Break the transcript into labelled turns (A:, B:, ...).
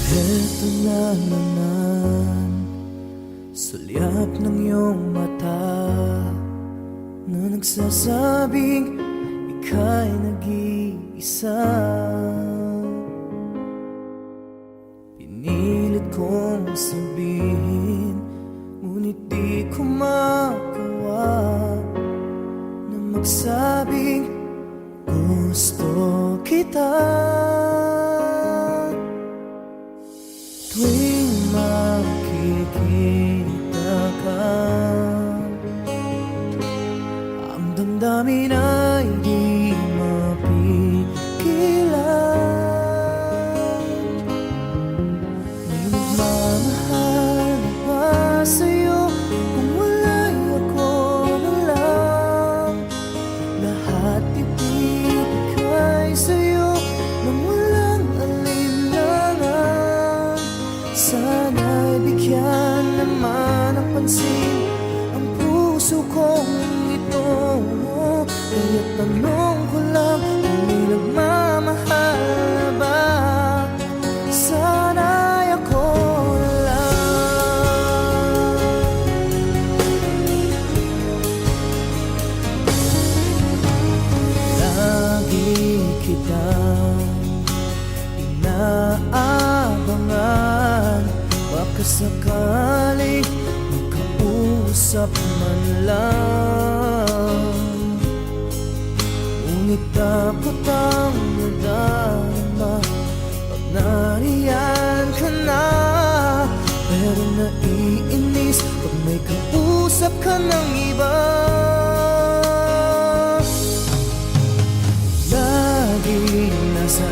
A: Eto na naman, sulyap ng iyong mata na nagsasabing ika'y nag-iisa. Pinilit kong sabihin, ngunit di ko magawa na magsabing gusto kita. Tuwing makikita ka, ang damdamin ay di mapigilan. May nagmamahal na ba sa'yo kung wala'y ako na lang? Lahat ibibigay sa'yo nang walang alinlangan. Sana'y bigyan naman ng pansin ang puso kong ito. Kaya't tanong ko lang kung may nagmamahal na ba? Sana'y ako na lang. Lagi kitang inaabangan, baka sakaling makausap man lang. Ngunit takot ang nadarama pag nariyan ka na. Pero naiinis pag may kausap ka ng iba. Lagi nasa